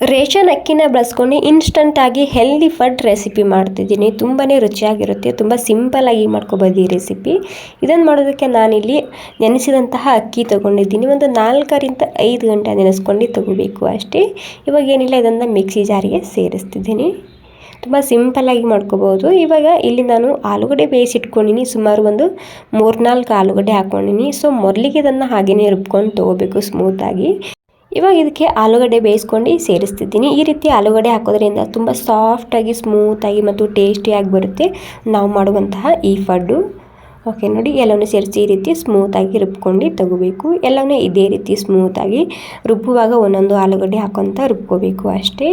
Ration ಅಕ್ಕಿನ ಬಳಸ್ಕೊಂಡು ಇನ್ಸ್ಟಂಟಾಗಿ healthy food recipe ಮಾಡ್ತಿದ್ದೀನಿ. ತುಂಬಾ ರುಚಿಯಾಗಿರುತ್ತೆ, ತುಂಬ ಸಿಂಪಲ್ಲಾಗಿ ಮಾಡ್ಕೊಬೋದು ಈ ರೆಸಿಪಿ. ಇದನ್ನು ಮಾಡೋದಕ್ಕೆ ನಾನಿಲ್ಲಿ ನೆನೆಸಿದಂತಹ ಅಕ್ಕಿ ತೊಗೊಂಡಿದ್ದೀನಿ. ಒಂದು 4-5 ಗಂಟೆ ನೆನೆಸ್ಕೊಂಡು ತೊಗೋಬೇಕು ಅಷ್ಟೇ. ಇವಾಗ ಏನಿಲ್ಲ, ಇದನ್ನು ಮಿಕ್ಸಿ ಜಾರಿಗೆ ಸೇರಿಸ್ತಿದ್ದೀನಿ. ತುಂಬ ಸಿಂಪಲ್ಲಾಗಿ ಮಾಡ್ಕೋಬೋದು. ಇವಾಗ ಇಲ್ಲಿ ನಾನು ಆಲೂಗಡ್ಡೆ ಬೇಯಿಸಿಟ್ಕೊಂಡಿನಿ. ಸುಮಾರು ಒಂದು 3-4 ಆಲೂಗಡ್ಡೆ ಹಾಕ್ಕೊಂಡಿನಿ. ಸೊ ಮೊದಲಿಗೆ ಇದನ್ನು ಹಾಗೆಯೇ ರುಬ್ಕೊಂಡು ತೊಗೋಬೇಕು ಸ್ಮೂತಾಗಿ. ಇವಾಗ ಇದಕ್ಕೆ ಆಲೂಗಡ್ಡೆ ಬೇಯಿಸ್ಕೊಂಡು ಸೇರಿಸ್ತಿದ್ದೀನಿ. ಈ ರೀತಿ ಆಲೂಗಡ್ಡೆ ಹಾಕೋದ್ರಿಂದ ತುಂಬ ಸಾಫ್ಟಾಗಿ, ಸ್ಮೂತಾಗಿ ಮತ್ತು ಟೇಸ್ಟಿಯಾಗಿ ಬರುತ್ತೆ ನಾವು ಮಾಡುವಂತಹ ಈ ಫಡ್ಡು. ಓಕೆ ನೋಡಿ, ಎಲ್ಲವನ್ನೂ ಸೇರಿಸಿ ಈ ರೀತಿ ಸ್ಮೂತಾಗಿ ರುಬ್ಕೊಂಡು ತಗೋಬೇಕು. ಎಲ್ಲವನ್ನೂ ಇದೇ ರೀತಿ ಸ್ಮೂತಾಗಿ ರುಬ್ಬುವಾಗ ಒಂದೊಂದು ಆಲೂಗಡ್ಡೆ ಹಾಕ್ಕೊತ ರುಬ್ಕೋಬೇಕು ಅಷ್ಟೇ.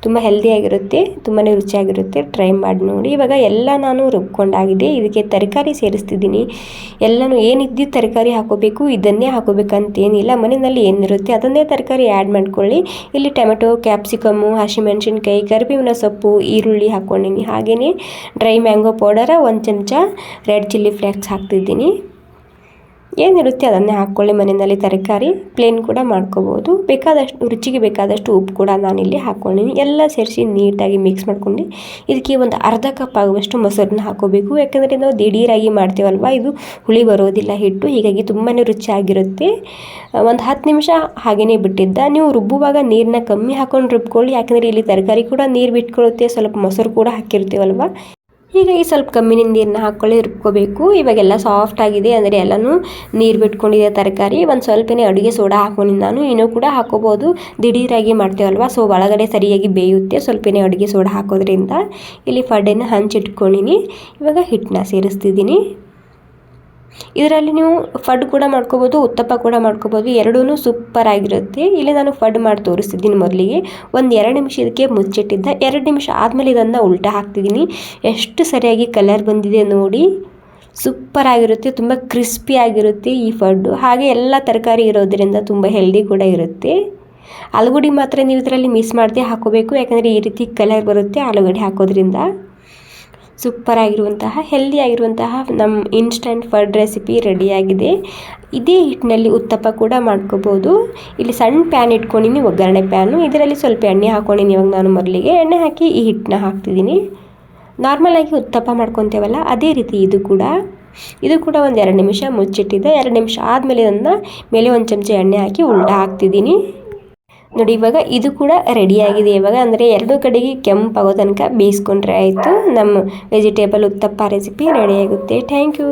ತುಂಬ ಹೆಲ್ದಿಯಾಗಿರುತ್ತೆ, ತುಂಬಾ ರುಚಿಯಾಗಿರುತ್ತೆ. ಟ್ರೈ ಮಾಡಿ ನೋಡಿ. ಇವಾಗ ಎಲ್ಲ ನಾನು ರುಬ್ಕೊಂಡಾಗಿದೆ. ಇದಕ್ಕೆ ತರಕಾರಿ ಸೇರಿಸ್ತಿದ್ದೀನಿ. ಎಲ್ಲನೂ ಏನಿದ್ದು ತರಕಾರಿ ಹಾಕೋಬೇಕು, ಇದನ್ನೇ ಹಾಕೋಬೇಕಂತೇನಿಲ್ಲ. ಮನೆಯಲ್ಲಿ ಏನಿರುತ್ತೆ ಅದನ್ನೇ ತರಕಾರಿ ಆ್ಯಡ್ ಮಾಡ್ಕೊಳ್ಳಿ. ಇಲ್ಲಿ ಟೊಮೆಟೊ, ಕ್ಯಾಪ್ಸಿಕಮ್ಮು, ಹಸಿಮೆಣಸಿನ್ಕಾಯಿ, ಕರಿಬೇವಿನ ಸೊಪ್ಪು, ಈರುಳ್ಳಿ ಹಾಕ್ಕೊಂಡಿನಿ. ಹಾಗೆಯೇ ಡ್ರೈ ಮ್ಯಾಂಗೋ ಪೌಡರ, 1 ಚಮಚ ರೆಡ್ ಚಿಲ್ಲಿ ಫ್ಲೇಕ್ಸ್ ಹಾಕ್ತಿದ್ದೀನಿ. ಏನಿರುತ್ತೆ ಅದನ್ನೇ ಹಾಕ್ಕೊಳ್ಳಿ. ಮನೆಯಲ್ಲಿ ತರಕಾರಿ ಪ್ಲೇನ್ ಕೂಡ ಮಾಡ್ಕೋಬೋದು. ರುಚಿಗೆ ಬೇಕಾದಷ್ಟು ಉಪ್ಪು ಕೂಡ ನಾನಿಲ್ಲಿ ಹಾಕ್ಕೊಂಡಿನಿ. ಎಲ್ಲ ಸೇರಿಸಿ ನೀಟಾಗಿ ಮಿಕ್ಸ್ ಮಾಡ್ಕೊಂಡು ಇದಕ್ಕೆ ಒಂದು ಅರ್ಧ ಕಪ್ ಆಗುವಷ್ಟು ಮೊಸರನ್ನ ಹಾಕೋಬೇಕು. ಯಾಕಂದರೆ ನಾವು ದಿಢೀರಾಗಿ ಮಾಡ್ತೀವಲ್ವ, ಇದು ಹುಳಿ ಬರೋದಿಲ್ಲ ಹಿಟ್ಟು, ಹೀಗಾಗಿ ತುಂಬಾ ರುಚಿಯಾಗಿರುತ್ತೆ. ಒಂದು 10 ನಿಮಿಷ ಹಾಗೆಯೇ ಬಿಟ್ಟಿದ್ದ. ನೀವು ರುಬ್ಬುವಾಗ ನೀರನ್ನ ಕಮ್ಮಿ ಹಾಕೊಂಡು ರುಬ್ಕೊಳ್ಳಿ. ಯಾಕಂದರೆ ಇಲ್ಲಿ ತರಕಾರಿ ಕೂಡ ನೀರು ಬಿಟ್ಕೊಳ್ಳುತ್ತೆ, ಸ್ವಲ್ಪ ಮೊಸರು ಕೂಡ ಹಾಕಿರ್ತೀವಲ್ವ, ಹೀಗಾಗಿ ಸ್ವಲ್ಪ ಕಮ್ಮಿನ ನೀರನ್ನ ಹಾಕ್ಕೊಳ್ಳಿ, ರುಬ್ಕೋಬೇಕು. ಇವಾಗೆಲ್ಲ ಸಾಫ್ಟ್ ಆಗಿದೆ, ಅಂದರೆ ಎಲ್ಲನೂ ನೀರು ಬಿಟ್ಕೊಂಡಿದೆ ತರಕಾರಿ. ಒಂದು ಸ್ವಲ್ಪನೇ ಅಡುಗೆ ಸೋಡಾ ಹಾಕ್ಕೊಂಡು ನಾನು ಇನ್ನೂ ಕೂಡ ಹಾಕೋಬೋದು. ದಿಢೀರಾಗಿ ಮಾಡ್ತೇವಲ್ವ, ಸೊ ಒಳಗಡೆ ಸರಿಯಾಗಿ ಬೇಯುತ್ತೆ ಸ್ವಲ್ಪನೇ ಅಡುಗೆ ಸೋಡಾ ಹಾಕೋದ್ರಿಂದ. ಇಲ್ಲಿ ಫಡ್ಡನ್ನು ಹಂಚಿಟ್ಕೊಂಡಿನಿ. ಇವಾಗ ಹಿಟ್ಟನ್ನ ಸೇರಿಸ್ತಿದ್ದೀನಿ. ಇದರಲ್ಲಿ ನೀವು ಫಡ್ ಕೂಡ ಮಾಡ್ಕೋಬೋದು, ಉತ್ತಪ್ಪ ಕೂಡ ಮಾಡ್ಕೋಬೋದು. ಎರಡೂ ಸೂಪರ್ ಆಗಿರುತ್ತೆ. ಇಲ್ಲಿ ನಾನು ಫಡ್ ಮಾಡಿ ತೋರಿಸ್ತಿದ್ದೀನಿ. ಮೊದಲಿಗೆ ಒಂದು 2 ನಿಮಿಷ ಇದಕ್ಕೆ ಮುಚ್ಚಿಟ್ಟಿದ್ದ. 2 ನಿಮಿಷ ಆದಮೇಲೆ ಇದನ್ನು ಉಲ್ಟಾ ಹಾಕ್ತಿದ್ದೀನಿ. ಎಷ್ಟು ಸರಿಯಾಗಿ ಕಲರ್ ಬಂದಿದೆ ನೋಡಿ, ಸೂಪರ್ ಆಗಿರುತ್ತೆ. ತುಂಬ ಕ್ರಿಸ್ಪಿ ಆಗಿರುತ್ತೆ ಈ ಫಡ್ಡು. ಹಾಗೆ ಎಲ್ಲ ತರಕಾರಿ ಇರೋದರಿಂದ ತುಂಬ ಹೆಲ್ದಿ ಕೂಡ ಇರುತ್ತೆ. ಆಲೂಗಡ್ಡೆ ಮಾತ್ರ ನೀವು ಇದರಲ್ಲಿ ಮಿಸ್ ಮಾಡದೆ ಹಾಕೋಬೇಕು, ಯಾಕಂದರೆ ಈ ರೀತಿ ಕಲರ್ ಬರುತ್ತೆ ಆಲೂಗಡ್ಡೆ ಹಾಕೋದ್ರಿಂದ. ಸೂಪರ್ ಆಗಿರುವಂತಹ ಹೆಲ್ದಿ ಆಗಿರುವಂತಹ ನಮ್ಮ ಇನ್ಸ್ಟಂಟ್ ಫಡ್ ರೆಸಿಪಿ ರೆಡಿಯಾಗಿದೆ. ಇದೇ ಹಿಟ್ಟಿನಲ್ಲಿ ಉತ್ತಪ್ಪ ಕೂಡ ಮಾಡ್ಕೋಬೋದು. ಇಲ್ಲಿ ಸಣ್ಣ ಪ್ಯಾನ್ ಇಟ್ಕೊಂಡಿನಿ, ಒಗ್ಗರಣೆ ಪ್ಯಾನು. ಇದರಲ್ಲಿ ಸ್ವಲ್ಪ ಎಣ್ಣೆ ಹಾಕ್ಕೊಂಡಿನಿ. ಇವಾಗ ನಾನು ಮೊದಲಿಗೆ ಎಣ್ಣೆ ಹಾಕಿ ಈ ಹಿಟ್ಟನ್ನ ಹಾಕ್ತಿದ್ದೀನಿ. ನಾರ್ಮಲಾಗಿ ಉತ್ತಪ್ಪ ಮಾಡ್ಕೊತೇವಲ್ಲ ಅದೇ ರೀತಿ ಇದು ಕೂಡ ಒಂದು 2 ನಿಮಿಷ ಮುಚ್ಚಿಟ್ಟಿದ್ದೆ. 2 ನಿಮಿಷ ಆದಮೇಲೆ ಇದನ್ನು ಮೇಲೆ 1 ಚಮಚ ಎಣ್ಣೆ ಹಾಕಿ ಉಲ್ಟಾ ಹಾಕ್ತಿದ್ದೀನಿ. ನೋಡಿ, ಇವಾಗ ಇದು ಕೂಡ ರೆಡಿಯಾಗಿದೆ. ಇವಾಗ ಅಂದರೆ 2 ಕಡೆಗೆ ಕೆಂಪಾಗೋ ತನಕ ಬೇಯಿಸ್ಕೊಂಡ್ರೆ ಆಯಿತು. ನಮ್ಮ ವೆಜಿಟೇಬಲ್ ಉತ್ತಪ್ಪ ರೆಸಿಪಿ ರೆಡಿಯಾಗುತ್ತೆ. Thank you.